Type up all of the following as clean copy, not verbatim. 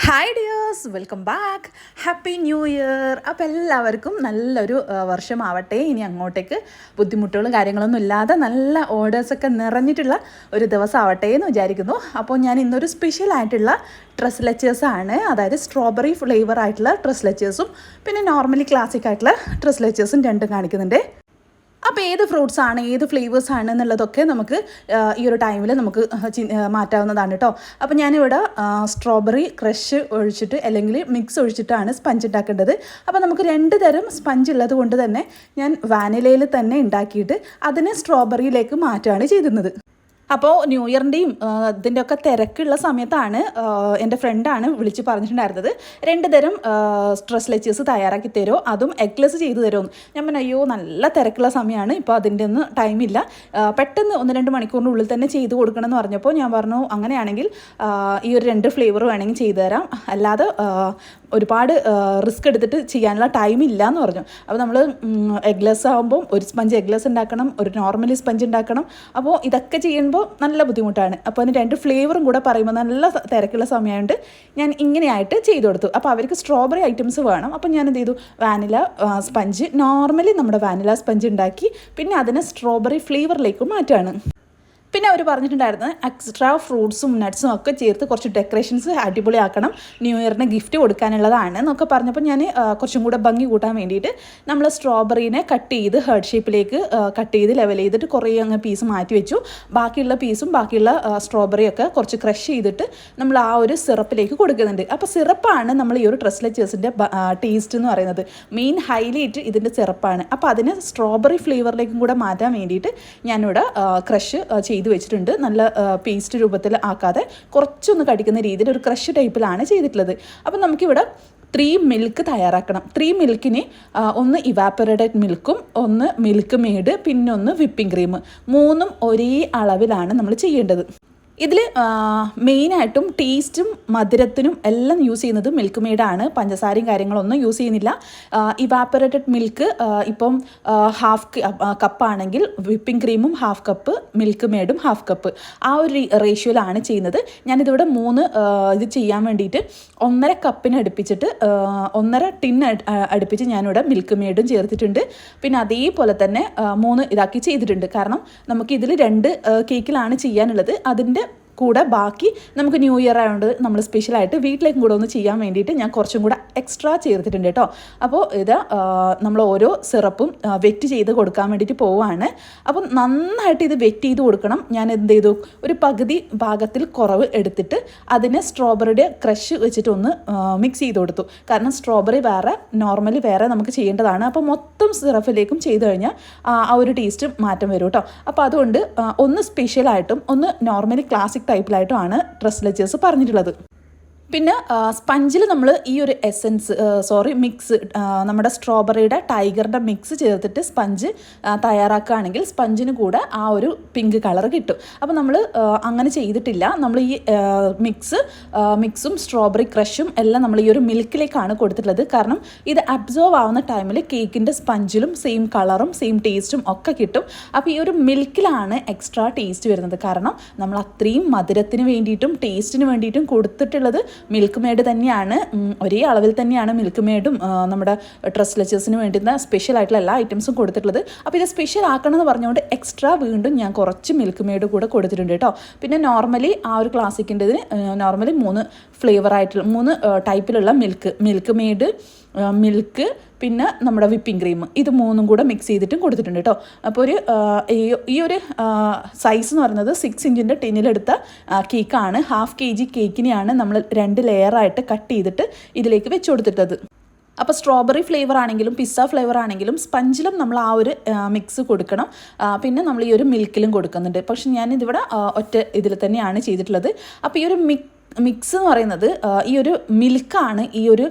Hi dears, welcome back. Happy new year. അപ്പോൾ എല്ലാവർക്കും നല്ലൊരു വർഷമാവട്ടെ. ഇനി അങ്ങോട്ടേക്ക് ബുദ്ധിമുട്ടുകളും കാര്യങ്ങളൊന്നും ഇല്ലാതെ നല്ല ഓർഡേഴ്സൊക്കെ നിറഞ്ഞിട്ടുള്ള ഒരു ദിവസം ആവട്ടെ എന്ന് വിചാരിക്കുന്നു. അപ്പോൾ ഞാൻ ഇന്നൊരു സ്പെഷ്യൽ ആയിട്ടുള്ള ഡ്രസ് ലെച്ചേഴ്സാണ്, അതായത് സ്ട്രോബെറി ഫ്ലേവർ ആയിട്ടുള്ള ഡ്രസ് ലെച്ചേഴ്സും പിന്നെ നോർമലി ക്ലാസിക് ആയിട്ടുള്ള ഡ്രസ് ലെച്ചേഴ്സും രണ്ടും കാണിക്കുന്നുണ്ട്. അപ്പോൾ ഏത് ഫ്രൂട്ട്സാണ്, ഏത് ഫ്ലേവേഴ്സാണ് എന്നുള്ളതൊക്കെ നമുക്ക് ഈ ഒരു ടൈമിൽ നമുക്ക് മാറ്റാവുന്നതാണ് കേട്ടോ. അപ്പോൾ ഞാനിവിടെ സ്ട്രോബെറി ക്രഷ് ഒഴിച്ചിട്ട് അല്ലെങ്കിൽ മിക്സ് ഒഴിച്ചിട്ടാണ് സ്പഞ്ച് ഉണ്ടാക്കേണ്ടത്. അപ്പോൾ നമുക്ക് രണ്ട് തരം സ്പഞ്ച് ഉള്ളത് കൊണ്ട് തന്നെ ഞാൻ വാനിലയിൽ തന്നെ ഉണ്ടാക്കിയിട്ട് അതിനെ സ്ട്രോബെറിയിലേക്ക് മാറ്റുകയാണ് ചെയ്തിരുന്നത്. അപ്പോൾ ന്യൂ ഇയറിൻ്റെയും ഇതിൻ്റെയൊക്കെ തിരക്കുള്ള സമയത്താണ് എൻ്റെ ഫ്രണ്ടാണ് വിളിച്ച് പറഞ്ഞിട്ടുണ്ടായിരുന്നത്, രണ്ട് തരം ഡ്രസ് ലെച്ചേഴ്സ് തയ്യാറാക്കി തരുമോ, അതും എഗ്ലെസ് ചെയ്ത് തരുമോ. ഞാൻ പറഞ്ഞു അയ്യോ നല്ല തിരക്കുള്ള സമയമാണ്, ഇപ്പോൾ അതിൻ്റെ ഒന്നും ടൈമില്ല, പെട്ടെന്ന് 1-2 മണിക്കൂറിനുള്ളിൽ തന്നെ ചെയ്ത് കൊടുക്കണം എന്ന് പറഞ്ഞപ്പോൾ ഞാൻ പറഞ്ഞു അങ്ങനെയാണെങ്കിൽ ഈ ഒരു 2 ഫ്ലേവർ വേണമെങ്കിൽ ചെയ്തു തരാം, അല്ലാതെ ഒരുപാട് റിസ്ക് എടുത്തിട്ട് ചെയ്യാനുള്ള ടൈമില്ല എന്ന് പറഞ്ഞു. അപ്പോൾ നമ്മൾ എഗ്ലെസ് ആകുമ്പോൾ ഒരു സ്പഞ്ച് എഗ്ലെസ് ഉണ്ടാക്കണം, ഒരു നോർമലി സ്പഞ്ച് ഉണ്ടാക്കണം. അപ്പോൾ ഇതൊക്കെ ചെയ്യുമ്പോൾ നല്ല ബുദ്ധിമുട്ടാണ്. അപ്പോൾ അതിന് 2 ഫ്ലേവറും കൂടെ പറയുമ്പോൾ നല്ല തിരക്കുള്ള സമയമായതുകൊണ്ട് ഞാൻ ഇങ്ങനെയായിട്ട് ചെയ്തു കൊടുത്തു. അപ്പോൾ അവർക്ക് സ്ട്രോബെറി ഐറ്റംസ് വേണം. അപ്പോൾ ഞാൻ എന്ത് ചെയ്തു, വാനില സ്പഞ്ച് നോർമലി നമ്മുടെ വാനില സ്പഞ്ച് ഉണ്ടാക്കി പിന്നെ അതിനെ സ്ട്രോബെറി ഫ്ലേവറിലേക്ക് മാറ്റുകയാണ്. പിന്നെ അവർ പറഞ്ഞിട്ടുണ്ടായിരുന്നു എക്സ്ട്രാ ഫ്രൂട്ട്സും നട്ട്സും ഒക്കെ ചേർത്ത് കുറച്ച് ഡെക്കറേഷൻസ് അടിപൊളിയാക്കണം, ന്യൂ ഇയറിന് ഗിഫ്റ്റ് കൊടുക്കാനുള്ളതാണ് എന്നൊക്കെ പറഞ്ഞപ്പോൾ ഞാൻ കുറച്ചും കൂടെ ഭംഗി കൂട്ടാൻ വേണ്ടിയിട്ട് നമ്മൾ സ്ട്രോബെറീനെ കട്ട് ചെയ്ത് ഹേർട്ട് ഷേപ്പിലേക്ക് കട്ട് ചെയ്ത് ലെവൽ ചെയ്തിട്ട് കുറേ അങ്ങ് പീസ് മാറ്റി വെച്ചു. ബാക്കിയുള്ള പീസും ബാക്കിയുള്ള സ്ട്രോബെറിയൊക്കെ കുറച്ച് ക്രഷ് ചെയ്തിട്ട് നമ്മൾ ആ ഒരു സിറപ്പിലേക്ക് കൊടുക്കുന്നുണ്ട്. അപ്പോൾ സിറപ്പാണ് നമ്മൾ ഈ ഒരു ഡ്രസ് ലെച്ചേഴ്സിൻ്റെ ടേസ്റ്റ് എന്ന് പറയുന്നത്. മെയിൻ ഹൈലൈറ്റ് ഇതിൻ്റെ സിറപ്പാണ്. അപ്പോൾ അതിന് സ്ട്രോബെറി ഫ്ലേവറിലേക്കും കൂടെ മാറ്റാൻ വേണ്ടിയിട്ട് ഞാനിവിടെ ക്രഷ് ചെയ്ത് വെച്ചിട്ടുണ്ട്. നല്ല പേസ്റ്റ് രൂപത്തിൽ ആക്കാതെ കുറച്ചൊന്ന് കടിക്കുന്ന രീതിയിൽ ഒരു ക്രഷ് ടൈപ്പിലാണ് ചെയ്തിട്ടുള്ളത്. അപ്പം നമുക്കിവിടെ 3 മിൽക്ക് തയ്യാറാക്കണം. 3 മിൽക്കിന് ഒന്ന് ഇവാപ്പറേറ്റഡ് മിൽക്കും ഒന്ന് മിൽക്ക് മെയ്ഡ് പിന്നെ ഒന്ന് വിപ്പിംഗ് ക്രീം, 3ഉം ഒരേ അളവിലാണ് നമ്മൾ ചെയ്യേണ്ടത്. ഇതിൽ മെയിനായിട്ടും ടേസ്റ്റും മധുരത്തിനും എല്ലാം യൂസ് ചെയ്യുന്നത് മിൽക്ക് മെയ്ഡാണ്, പഞ്ചസാരയും കാര്യങ്ങളൊന്നും യൂസ് ചെയ്യുന്നില്ല. ഇവാപ്പറേറ്റഡ് മിൽക്ക് ഇപ്പം ഹാഫ് കപ്പാണെങ്കിൽ വിപ്പിംഗ് ക്രീമും ഹാഫ് കപ്പ്, മിൽക്ക് മെയ്ഡും ഹാഫ് കപ്പ്, ആ ഒരു റേഷ്യോയിലാണ് ചെയ്യുന്നത്. ഞാനിതിവിടെ 3 ഇത് ചെയ്യാൻ വേണ്ടിയിട്ട് 1.5 കപ്പിന് അടുപ്പിച്ചിട്ട് 1.5 ടിൻ അടുപ്പിച്ച് ഞാനിവിടെ മിൽക്ക് മെയ്ഡും ചേർത്തിട്ടുണ്ട്. പിന്നെ അതേപോലെ തന്നെ 3 ഇതാക്കി ചെയ്തിട്ടുണ്ട്. കാരണം നമുക്ക് ഇതിൽ 2 കേക്കിലാണ് ചെയ്യാനുള്ളത്. അതിൻ്റെ കൂടെ ബാക്കി നമുക്ക് ന്യൂ ഇയർ ആയതുകൊണ്ട് നമ്മൾ സ്പെഷ്യലായിട്ട് വീട്ടിലേക്കും കൂടെ ഒന്ന് ചെയ്യാൻ വേണ്ടിയിട്ട് ഞാൻ കുറച്ചും കൂടെ എക്സ്ട്രാ ചേർത്തിട്ടുണ്ട് കേട്ടോ. അപ്പോൾ ഇത് നമ്മൾ ഓരോ സിറപ്പും വെറ്റ് ചെയ്ത് കൊടുക്കാൻ വേണ്ടിയിട്ട് പോവുകയാണ്. അപ്പം നന്നായിട്ട് ഇത് വെറ്റ് ചെയ്ത് കൊടുക്കണം. ഞാൻ എന്ത് ചെയ്തു, ഒരു പകുതി ഭാഗത്തിൽ കുറവ് എടുത്തിട്ട് അതിനെ സ്ട്രോബെറിയുടെ ക്രഷ് വെച്ചിട്ടൊന്ന് മിക്സ് ചെയ്ത് കൊടുത്തു. കാരണം സ്ട്രോബെറി വേറെ നോർമലി വേറെ നമുക്ക് ചെയ്യേണ്ടതാണ്. അപ്പോൾ മൊത്തം സിറപ്പിലേക്കും ചെയ്ത് കഴിഞ്ഞാൽ ആ ഒരു ടേസ്റ്റ് മാറ്റം വരും കേട്ടോ. അപ്പോൾ അതുകൊണ്ട് ഒന്ന് സ്പെഷ്യലായിട്ടും ഒന്ന് നോർമലി ക്ലാസിക് ടൈപ്പിലായിട്ടുമാണ് ഡ്രസ് ലെച്ചേഴ്സ് പറഞ്ഞിട്ടുള്ളത്. പിന്നെ സ്പഞ്ചിൽ നമ്മൾ ഈ ഒരു മിക്സ് നമ്മുടെ സ്ട്രോബെറിയുടെ ടൈഗറിൻ്റെ മിക്സ് ചേർത്തിട്ട് സ്പഞ്ച് തയ്യാറാക്കുകയാണെങ്കിൽ സ്പഞ്ചിന് കൂടെ ആ ഒരു പിങ്ക് കളർ കിട്ടും. അപ്പോൾ നമ്മൾ അങ്ങനെ ചെയ്തിട്ടില്ല. നമ്മൾ ഈ മിക്സും സ്ട്രോബെറി ക്രഷും എല്ലാം നമ്മൾ ഈ ഒരു മിൽക്കിലേക്കാണ് കൊടുത്തിട്ടുള്ളത്. കാരണം ഇത് അബ്സോർവ് ആവുന്ന ടൈമിൽ കേക്കിൻ്റെ സ്പഞ്ചിലും സെയിം കളറും സെയിം ടേസ്റ്റും ഒക്കെ കിട്ടും. അപ്പോൾ ഈ ഒരു മിൽക്കിലാണ് എക്സ്ട്രാ ടേസ്റ്റ് വരുന്നത്. കാരണം നമ്മൾ അത്രയും മധുരത്തിന് വേണ്ടിയിട്ടും ടേസ്റ്റിന് വേണ്ടിയിട്ടും കൊടുത്തിട്ടുള്ളത് മിൽക്ക് മെയ്ഡ് തന്നെയാണ്. ഒരേ അളവിൽ തന്നെയാണ് മിൽക്ക് മെയ്ഡും നമ്മുടെ ഡ്രസ് ലെച്ചേഴ്സിന് വേണ്ടുന്ന സ്പെഷ്യൽ ആയിട്ടുള്ള എല്ലാ ഐറ്റംസും കൊടുത്തിട്ടുള്ളത്. അപ്പോൾ ഇത് സ്പെഷ്യൽ ആക്കണം എന്ന് പറഞ്ഞുകൊണ്ട് എക്സ്ട്രാ വീണ്ടും ഞാൻ കുറച്ച് മിൽക്ക് മെയ്ഡ് കൂടെ കൊടുത്തിട്ടുണ്ട് കേട്ടോ. പിന്നെ നോർമലി ആ ഒരു ക്ലാസിക്കിൻ്റെതിന് നോർമലി 3 ഫ്ലേവറായിട്ടുള്ള 3 ടൈപ്പിലുള്ള മിൽക്ക് മെയ്ഡ്, മിൽക്ക് പിന്നെ നമ്മുടെ വിപ്പിംഗ് ക്രീം, ഇത് 3ഉം കൂടെ മിക്സ് ചെയ്തിട്ടും കൊടുത്തിട്ടുണ്ട് കേട്ടോ. അപ്പോൾ ഈ ഒരു സൈസ് എന്ന് പറയുന്നത് 6 ഇഞ്ചിൻ്റെ ടിന്നിലെടുത്ത കേക്കാണ്. 1/2 kg കേക്കിനെയാണ് നമ്മൾ 2 ലെയറായിട്ട് കട്ട് ചെയ്തിട്ട് ഇതിലേക്ക് വെച്ച് കൊടുത്തിട്ടത്. അപ്പോൾ സ്ട്രോബെറി ഫ്ലേവർ ആണെങ്കിലും പിസ്സ ഫ്ലേവർ ആണെങ്കിലും സ്പഞ്ചിലും നമ്മൾ ആ ഒരു മിക്സ് കൊടുക്കണം. പിന്നെ നമ്മൾ ഈ ഒരു മിൽക്കിലും കൊടുക്കുന്നുണ്ട്. പക്ഷെ ഞാനിതിവിടെ ഒറ്റ ഇതിൽ തന്നെയാണ് ചെയ്തിട്ടുള്ളത്. അപ്പോൾ ഈ ഒരു മിക്സ് എന്ന് പറയുന്നത് ഈ ഒരു മിൽക്കാണ് ഈ ഒരു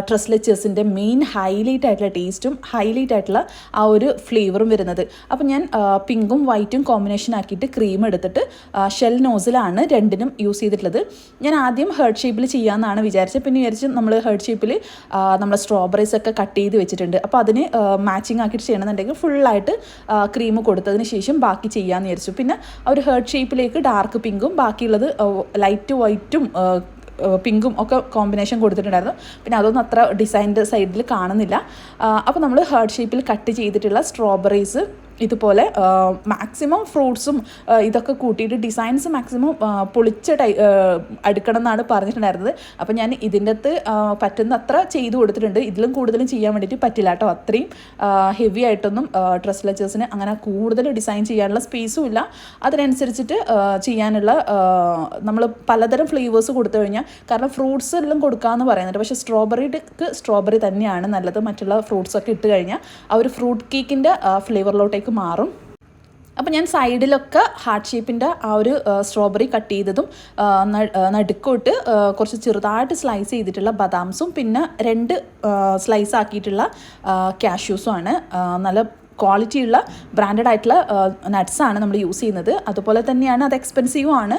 ഡ്രസ് ലെച്ചേഴ്സിൻ്റെ മെയിൻ ഹൈലൈറ്റ് ആയിട്ടുള്ള ടേസ്റ്റും ഹൈലൈറ്റ് ആയിട്ടുള്ള ആ ഒരു ഫ്ലേവറും വരുന്നത്. അപ്പോൾ ഞാൻ പിങ്കും വൈറ്റും കോമ്പിനേഷൻ ആക്കിയിട്ട് ക്രീം എടുത്തിട്ട് ഷെൽ നോസിലാണ് രണ്ടിനും യൂസ് ചെയ്തിട്ടുള്ളത്. ഞാൻ ആദ്യം ഹേർട്ട് ഷേപ്പിൽ ചെയ്യാമെന്നാണ് വിചാരിച്ചത്. പിന്നെ വിചാരിച്ച് നമ്മൾ ഹേർട്ട് ഷേപ്പിൽ നമ്മൾ സ്ട്രോബെറീസ് ഒക്കെ കട്ട് ചെയ്ത് വെച്ചിട്ടുണ്ട്. അപ്പോൾ അതിന് മാച്ചിങ് ആക്കിയിട്ട് ചെയ്യണമെന്നുണ്ടെങ്കിൽ ഫുള്ളായിട്ട് ക്രീം കൊടുത്തതിന് ശേഷം ബാക്കി ചെയ്യാമെന്ന് വിചാരിച്ചു. പിന്നെ ഒരു ഹേർട്ട് ഷേപ്പിലേക്ക് ഡാർക്ക് പിങ്കും ബാക്കിയുള്ളത് ലൈറ്റ് വൈറ്റും പിങ്കും ഒക്കെ കോമ്പിനേഷൻ കൊടുത്തിട്ടുണ്ടായിരുന്നു. പിന്നെ അതൊന്നും അത്ര ഡിസൈൻ്റെ സൈഡിൽ കാണുന്നില്ല. അപ്പോൾ നമ്മൾ ഹാർട്ട് ഷേപ്പിൽ കട്ട് ചെയ്തിട്ടുള്ള സ്ട്രോബെറീസ് ഇതുപോലെ മാക്സിമം ഫ്രൂട്ട്സും ഇതൊക്കെ കൂട്ടിയിട്ട് ഡിസൈൻസ് മാക്സിമം പൊളിച്ച അടുക്കണം എന്നാണ് പറഞ്ഞിട്ടുണ്ടായിരുന്നത്. അപ്പോൾ ഞാൻ ഇതിൻ്റെ അകത്ത് പറ്റുന്ന അത്ര ചെയ്തു കൊടുത്തിട്ടുണ്ട്. ഇതിലും കൂടുതലും ചെയ്യാൻ വേണ്ടിയിട്ട് പറ്റില്ല കേട്ടോ. അത്രയും ഹെവി ആയിട്ടൊന്നും ഡ്രസ് ലെച്ചേഴ്സിന് അങ്ങനെ കൂടുതൽ ഡിസൈൻ ചെയ്യാനുള്ള സ്പേസും ഇല്ല. അതിനനുസരിച്ചിട്ട് ചെയ്യാനുള്ള നമ്മൾ പലതരം ഫ്ലേവേഴ്സ് കൊടുത്തു കഴിഞ്ഞാൽ, കാരണം ഫ്രൂട്ട്സ് എല്ലാം കൊടുക്കാമെന്ന് പറയുന്നുണ്ട്, പക്ഷേ സ്ട്രോബെറി തന്നെയാണ് നല്ലത്. മറ്റുള്ള ഫ്രൂട്ട്സൊക്കെ ഇട്ട് കഴിഞ്ഞാൽ ആ ഒരു ഫ്രൂട്ട് കേക്കിൻ്റെ ഫ്ലേവറിലോട്ടേക്ക് മാറും. അപ്പോൾ ഞാൻ സൈഡിലൊക്കെ ഹാർട്ട് ഷേപ്പിൻ്റെ ആ ഒരു സ്ട്രോബെറി കട്ട് ചെയ്തതും നടുക്കോട്ട് കുറച്ച് ചെറുതായിട്ട് സ്ലൈസ് ചെയ്തിട്ടുള്ള ബദാംസും പിന്നെ 2 സ്ലൈസ് ആക്കിയിട്ടുള്ള കാഷ്യൂസും ആണ്. നല്ല ക്വാളിറ്റിയുള്ള ബ്രാൻഡഡ് ആയിട്ടുള്ള നട്ട്സാണ് നമ്മൾ യൂസ് ചെയ്യുന്നത്. അതുപോലെ തന്നെയാണ് അത് എക്സ്പെൻസീവും ആണ്.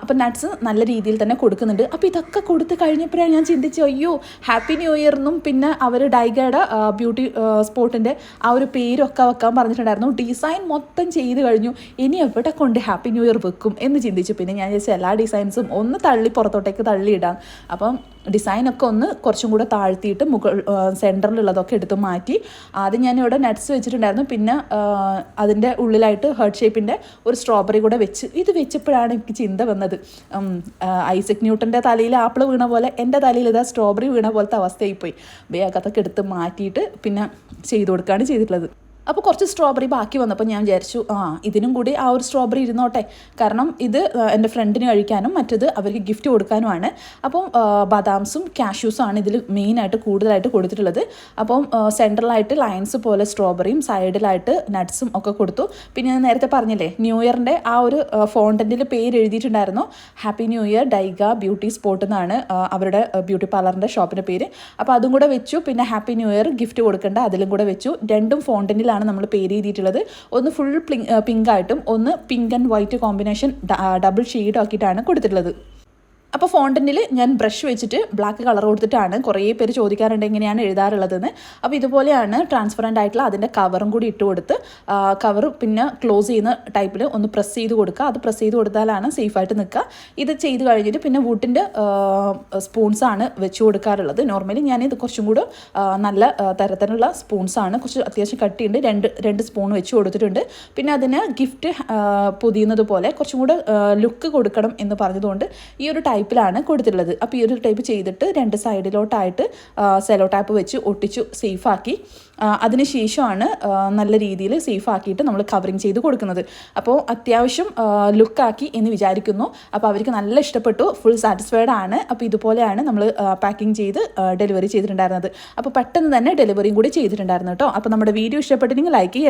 അപ്പോൾ നട്ട്സ് നല്ല രീതിയിൽ തന്നെ കൊടുക്കുന്നുണ്ട്. അപ്പോൾ ഇതൊക്കെ കൊടുത്ത് കഴിഞ്ഞപ്പോഴാണ് ഞാൻ ചിന്തിച്ചു, അയ്യോ ഹാപ്പി ന്യൂ ഇയർ എന്നും പിന്നെ അവർ ഡൈഗയുടെ ബ്യൂട്ടി സ്പോട്ടിൻ്റെ ആ ഒരു പേരൊക്കെ വെക്കാൻ പറഞ്ഞിട്ടുണ്ടായിരുന്നു. ഡിസൈൻ മൊത്തം ചെയ്ത് കഴിഞ്ഞു, ഇനി എവിടെ കൊണ്ട് ഹാപ്പി ന്യൂ ഇയർ വെക്കും എന്ന് ചിന്തിച്ചു. പിന്നെ ഞാൻ വിചാരിച്ചു എല്ലാ ഡിസൈൻസും ഒന്ന് പുറത്തോട്ടേക്ക് തള്ളിയിടാം. അപ്പം ഡിസൈനൊക്കെ ഒന്ന് കുറച്ചും കൂടെ താഴ്ത്തിയിട്ട് സെൻറ്ററിലുള്ളതൊക്കെ എടുത്ത് മാറ്റി. ആദ്യം ഞാനിവിടെ നട്ട്സ് വെച്ചിട്ടുണ്ടായിരുന്നു. പിന്നെ അതിൻ്റെ ഉള്ളിലായിട്ട് ഹാർട്ട് ഷേപ്പിൻ്റെ ഒരു സ്ട്രോബെറി കൂടെ വെച്ച് ഇത് വെച്ചപ്പോഴാണ് എനിക്ക് ചിന്ത വന്നത്, ഐസക് ന്യൂട്ടൻ്റെ തലയിൽ ആപ്പിൾ വീണ പോലെ എൻ്റെ തലയിൽ ഇതാ സ്ട്രോബെറി വീണ പോലത്തെ അവസ്ഥയായിപ്പോയി. വേഗത്തൊക്കെ എടുത്ത് മാറ്റിയിട്ട് പിന്നെ ചെയ്ത് കൊടുക്കുകയാണ് ചെയ്തിട്ടുള്ളത്. അപ്പോൾ കുറച്ച് സ്ട്രോബെറി ബാക്കി വന്നപ്പോൾ ഞാൻ വിചാരിച്ചു ഇതിനും കൂടി ആ ഒരു സ്ട്രോബെറി ഇരുന്നോട്ടെ, കാരണം ഇത് എൻ്റെ ഫ്രണ്ടിന് കഴിക്കാനും മറ്റത് അവർക്ക് ഗിഫ്റ്റ് കൊടുക്കാനുമാണ്. അപ്പം ബദാംസും കാഷ്യൂസും ആണ് ഇതിൽ മെയിനായിട്ട് കൂടുതലായിട്ട് കൊടുത്തിട്ടുള്ളത്. അപ്പം സെൻട്രലായിട്ട് ലൈൻസ് പോലെ സ്ട്രോബെറിയും സൈഡിലായിട്ട് നട്ട്സും ഒക്കെ കൊടുത്തു. പിന്നെ ഞാൻ നേരത്തെ പറഞ്ഞില്ലേ ന്യൂ ഇയറിൻ്റെ ആ ഒരു ഫോണ്ടൻറ്റിൽ പേര് എഴുതിയിട്ടുണ്ടായിരുന്നു, ഹാപ്പി ന്യൂ ഇയർ ഡൈഗ ബ്യൂട്ടി സ്പോട്ട് എന്നാണ് അവരുടെ ബ്യൂട്ടി പാർലറിൻ്റെ ഷോപ്പിൻ്റെ പേര്. അപ്പോൾ അതും കൂടെ വെച്ചു. പിന്നെ ഹാപ്പി ന്യൂ ഇയർ ഗിഫ്റ്റ് കൊടുക്കേണ്ട അതിലും കൂടെ വെച്ചു. രണ്ടും ഫോണ്ടൻറ്റിലാണ് നമ്മൾ പേര് എഴുതിയിട്ടുള്ളത്. ഒന്ന് ഫുൾ പിങ്ക് ആയിട്ടും ഒന്ന് pink and white combination double shade ആക്കിയിട്ടാണ് കൊടുത്തിട്ടുള്ളത്. അപ്പോൾ ഫോണ്ടൻറ്റിൽ ഞാൻ ബ്രഷ് വെച്ചിട്ട് ബ്ലാക്ക് കളർ കൊടുത്തിട്ടാണ്. കുറേ പേര് ചോദിക്കാറുണ്ട് എങ്ങനെയാണ് എഴുതാറുള്ളതെന്ന്. അപ്പോൾ ഇതുപോലെയാണ് ട്രാൻസ്പെറൻ്റ് ആയിട്ടുള്ള അതിൻ്റെ കവറും കൂടി ഇട്ട് കൊടുത്ത് കവർ പിന്നെ ക്ലോസ് ചെയ്യുന്ന ടൈപ്പിൽ ഒന്ന് പ്രസ് ചെയ്ത് കൊടുക്കുക. അത് പ്രസ് ചെയ്ത് കൊടുത്താലാണ് സേഫായിട്ട് നിൽക്കുക. ഇത് ചെയ്ത് കഴിഞ്ഞിട്ട് പിന്നെ വുഡിൻ്റെ സ്പൂൺസാണ് വെച്ച് കൊടുക്കാറുള്ളത്. നോർമലി ഞാനിത് കുറച്ചും കൂടെ നല്ല തരത്തിലുള്ള സ്പൂൺസാണ്, കുറച്ച് അത്യാവശ്യം കട്ടിയുണ്ട്, രണ്ട് സ്പൂൺ വെച്ച് കൊടുത്തിട്ടുണ്ട്. പിന്നെ അതിന് ഗിഫ്റ്റ് പൊതിയുന്നത് പോലെ കുറച്ചും കൂടെ ലുക്ക് കൊടുക്കണം എന്ന് പറഞ്ഞതുകൊണ്ട് ഈ ഒരു ടൈപ്പിലാണ് കൊടുത്തിട്ടുള്ളത്. അപ്പോൾ ഈ ഒരു ടൈപ്പ് ചെയ്തിട്ട് 2 സൈഡിലോട്ടായിട്ട് സെലോ ടാപ്പ് വെച്ച് ഒട്ടിച്ചു സേഫാക്കി. അതിനുശേഷമാണ് നല്ല രീതിയിൽ സേഫാക്കിയിട്ട് നമ്മൾ കവറിങ് ചെയ്ത് കൊടുക്കുന്നത്. അപ്പോൾ അത്യാവശ്യം ലുക്കാക്കി എന്ന് വിചാരിക്കുന്നു. അപ്പോൾ അവർക്ക് നല്ല ഇഷ്ടപ്പെട്ടു, ഫുൾ സാറ്റിസ്ഫൈഡ് ആണ്. അപ്പോൾ ഇതുപോലെയാണ് നമ്മൾ പാക്കിംഗ് ചെയ്ത് ഡെലിവറി ചെയ്തിട്ടുണ്ടായിരുന്നത്. അപ്പോൾ പെട്ടെന്ന് തന്നെ ഡെലിവറിയും കൂടി ചെയ്തിട്ടുണ്ടായിരുന്നു കേട്ടോ. അപ്പോൾ നമ്മുടെ വീഡിയോ ഇഷ്ടപ്പെട്ടിട്ടുണ്ടെങ്കിൽ ലൈക്ക് ചെയ്യുക.